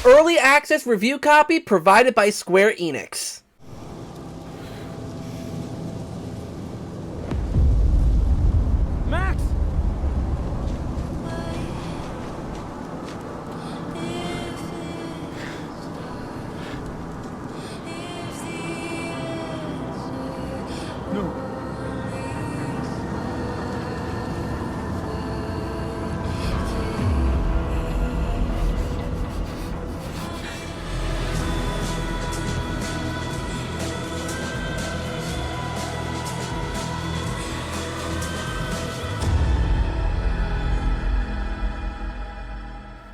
Early access review copy provided by Square Enix. Max! No.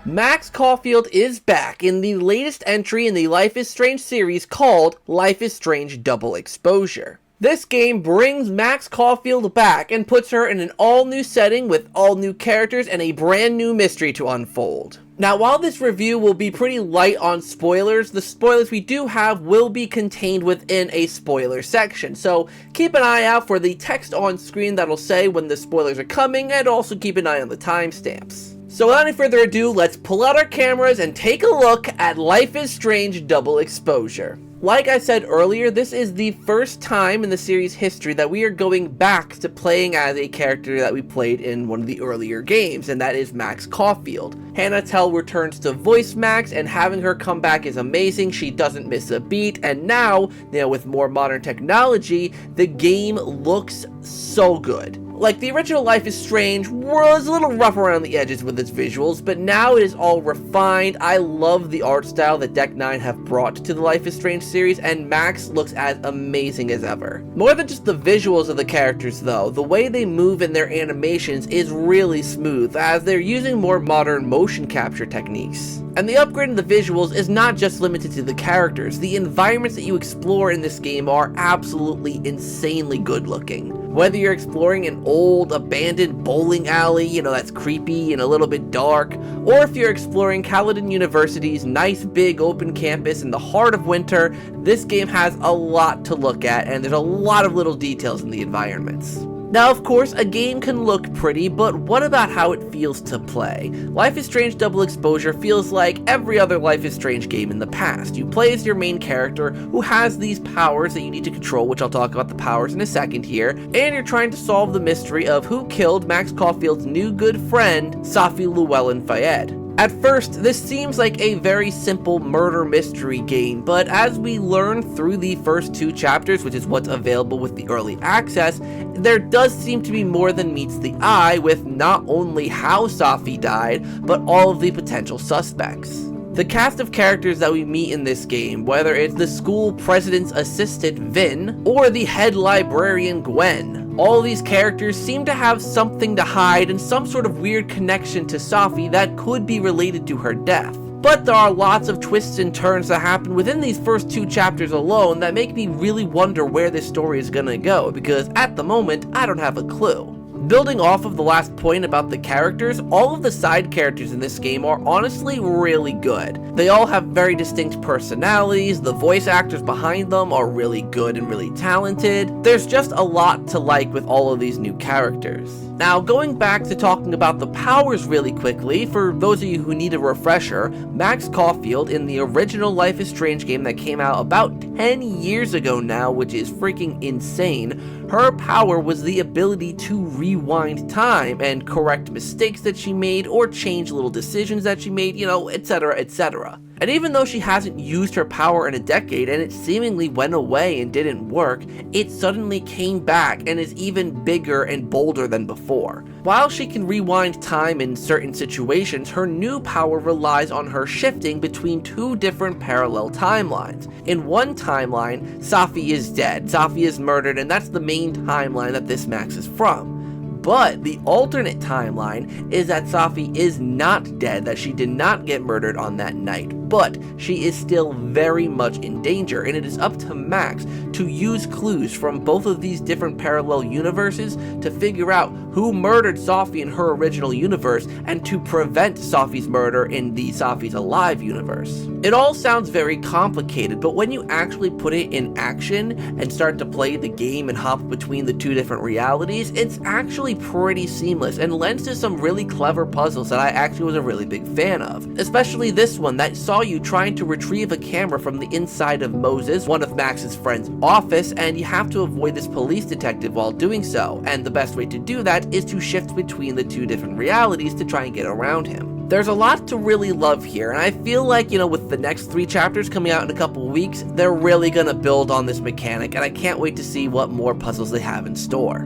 Max Caulfield is back in the latest entry in the Life is Strange series called Life is Strange Double Exposure. This game brings Max Caulfield back and puts her in an all-new setting with all-new characters and a brand new mystery to unfold. Now, while this review will be pretty light on spoilers, the spoilers we do have will be contained within a spoiler section, so keep an eye out for the text on screen that'll say when the spoilers are coming, and also keep an eye on the timestamps. So without any further ado, let's pull out our cameras and take a look at Life is Strange Double Exposure. Like I said earlier, this is the first time in the series' history that we are going back to playing as a character that we played in one of the earlier games, and that is Max Caulfield. Hannah Tell returns to voice Max, and having her come back is amazing. She doesn't miss a beat, and now, with more modern technology, the game looks so good. Like, the original Life is Strange was a little rough around the edges with its visuals, but now it is all refined. I love the art style that Deck 9 have brought to the Life is Strange series, and Max looks as amazing as ever. More than just the visuals of the characters though, the way they move in their animations is really smooth, as they're using more modern motion capture techniques. And the upgrade in the visuals is not just limited to the characters. The environments that you explore in this game are absolutely insanely good looking. Whether you're exploring an old abandoned bowling alley, that's creepy and a little bit dark, or if you're exploring Caledon University's nice big open campus in the heart of winter, this game has a lot to look at, and there's a lot of little details in the environments. Now, of course, a game can look pretty, but what about how it feels to play? Life is Strange Double Exposure feels like every other Life is Strange game in the past. You play as your main character, who has these powers that you need to control, which I'll talk about the powers in a second here, and you're trying to solve the mystery of who killed Max Caulfield's new good friend, Safi Llewellyn Fayed. At first, this seems like a very simple murder mystery game, but as we learn through the first 2 chapters, which is what's available with the early access, there does seem to be more than meets the eye with not only how Safi died, but all of the potential suspects. The cast of characters that we meet in this game, whether it's the school president's assistant Vin, or the head librarian Gwen, all these characters seem to have something to hide and some sort of weird connection to Safi that could be related to her death. But there are lots of twists and turns that happen within these first 2 chapters alone that make me really wonder where this story is gonna go, because at the moment, I don't have a clue. Building off of the last point about the characters, all of the side characters in this game are honestly really good. They all have very distinct personalities, the voice actors behind them are really good and really talented. There's just a lot to like with all of these new characters. Now, going back to talking about the powers really quickly, for those of you who need a refresher, Max Caulfield in the original Life is Strange game that came out about 10 years ago now, which is freaking insane, her power was the ability to rewind time and correct mistakes that she made or change little decisions that she made, etc, etc. And even though she hasn't used her power in a decade and it seemingly went away and didn't work, it suddenly came back and is even bigger and bolder than before. While she can rewind time in certain situations, her new power relies on her shifting between 2 different parallel timelines. In one timeline, Safi is dead, Safi is murdered, and that's the main timeline that this Max is from. But the alternate timeline is that Safi is not dead, that she did not get murdered on that night, but she is still very much in danger, and it is up to Max to use clues from both of these different parallel universes to figure out who murdered Safi in her original universe and to prevent Safi's murder in the Safi's Alive universe. It all sounds very complicated, but when you actually put it in action and start to play the game and hop between the 2 different realities, it's actually pretty seamless and lends to some really clever puzzles that I actually was a really big fan of. Especially this one that saw saw you trying to retrieve a camera from the inside of Moses, one of Max's friend's office, and you have to avoid this police detective while doing so, and the best way to do that is to shift between the two different realities to try and get around him. There's a lot to really love here, and I feel like, with the next 3 chapters coming out in a couple weeks, they're really gonna build on this mechanic, and I can't wait to see what more puzzles they have in store.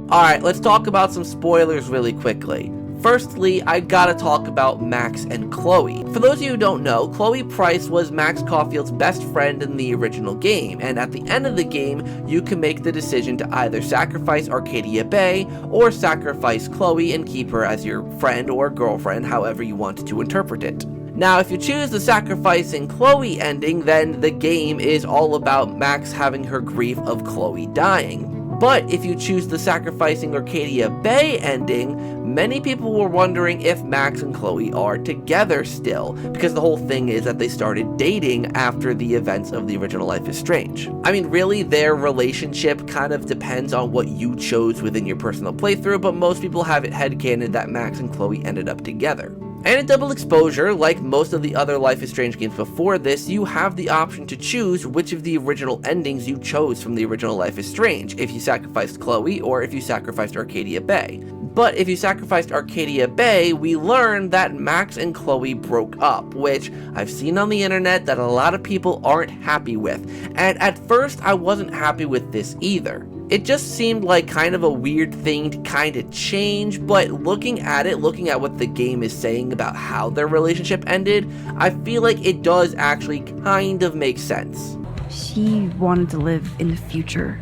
Alright, let's talk about some spoilers really quickly. Firstly, I gotta talk about Max and Chloe. For those of you who don't know, Chloe Price was Max Caulfield's best friend in the original game, and at the end of the game, you can make the decision to either sacrifice Arcadia Bay, or sacrifice Chloe and keep her as your friend or girlfriend, however you want to interpret it. Now, if you choose the sacrificing Chloe ending, then the game is all about Max having her grief of Chloe dying. But if you choose the sacrificing Arcadia Bay ending, many people were wondering if Max and Chloe are together still, because the whole thing is that they started dating after the events of the original Life is Strange. I mean, really, their relationship kind of depends on what you chose within your personal playthrough, but most people have it headcanon that Max and Chloe ended up together. And in Double Exposure, like most of the other Life is Strange games before this, you have the option to choose which of the original endings you chose from the original Life is Strange, if you sacrificed Chloe or if you sacrificed Arcadia Bay. But if you sacrificed Arcadia Bay, we learn that Max and Chloe broke up, which I've seen on the internet that a lot of people aren't happy with, and at first I wasn't happy with this either. It just seemed like kind of a weird thing to kind of change, but looking at what the game is saying about how their relationship ended, I feel like it does actually kind of make sense. She wanted to live in the future.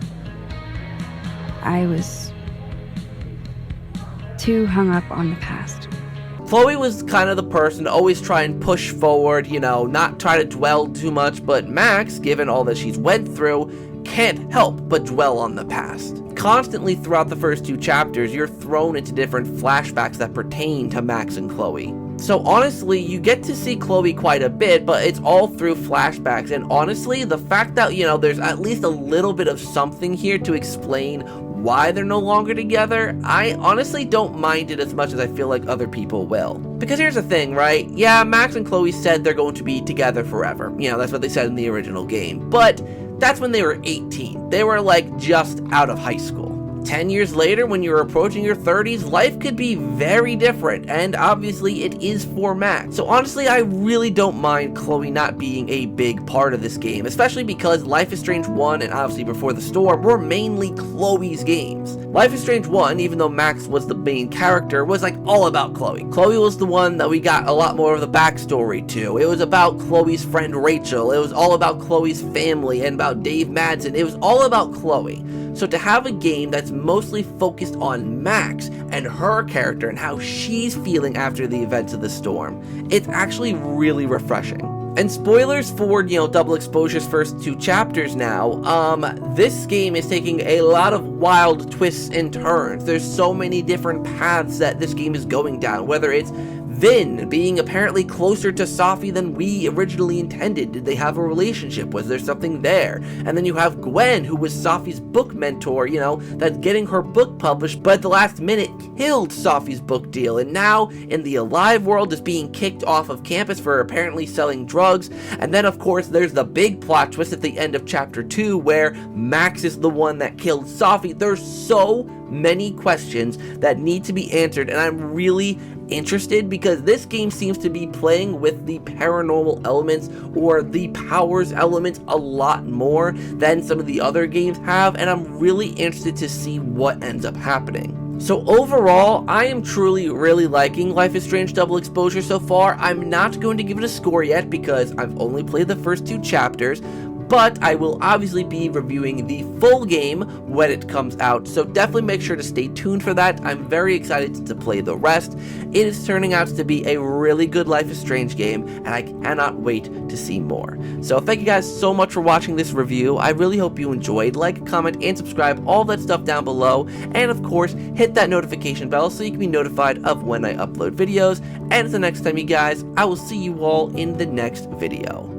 I was too hung up on the past. Chloe was kind of the person to always try and push forward, not try to dwell too much, but Max, given all that she's went through, can't help but dwell on the past. Constantly throughout the first 2 chapters, you're thrown into different flashbacks that pertain to Max and Chloe. So honestly, you get to see Chloe quite a bit, but it's all through flashbacks, and honestly, the fact that, there's at least a little bit of something here to explain why they're no longer together, I honestly don't mind it as much as I feel like other people will. Because here's the thing, right? Yeah, Max and Chloe said they're going to be together forever. That's what they said in the original game. But that's when they were 18. They were just out of high school. 10 years later, when you're approaching your 30s, life could be very different, and obviously it is for Max. So honestly, I really don't mind Chloe not being a big part of this game, especially because Life is Strange 1 and obviously Before the Storm were mainly Chloe's games. Life is Strange 1, even though Max was the main character, was all about Chloe. Chloe was the one that we got a lot more of the backstory to. It was about Chloe's friend Rachel. It was all about Chloe's family and about Dave Madsen. It was all about Chloe. So to have a game that's mostly focused on Max and her character and how she's feeling after the events of the storm, it's actually really refreshing. And spoilers for, Double Exposure's first 2 chapters now, this game is taking a lot of wild twists and turns. There's so many different paths that this game is going down, whether it's Vin being apparently closer to Safi than we originally intended. Did they have a relationship? Was there something there? And then you have Gwen, who was Safi's book mentor, that's getting her book published, but at the last minute killed Safi's book deal, and now in the Alive world is being kicked off of campus for apparently selling drugs. And then of course there's the big plot twist at the end of chapter 2 where Max is the one that killed Safi. There's so many questions that need to be answered, and I'm really interested because this game seems to be playing with the paranormal elements or the powers elements a lot more than some of the other games have, and I'm really interested to see what ends up happening. So overall, I am truly really liking Life is Strange Double Exposure so far. I'm not going to give it a score yet because I've only played the first 2 chapters, but I will obviously be reviewing the full game when it comes out, so definitely make sure to stay tuned for that. I'm very excited to play the rest. It is turning out to be a really good Life is Strange game, and I cannot wait to see more. So thank you guys so much for watching this review. I really hope you enjoyed. Like, comment, and subscribe, all that stuff down below, and of course, hit that notification bell so you can be notified of when I upload videos. And until next time, you guys, I will see you all in the next video.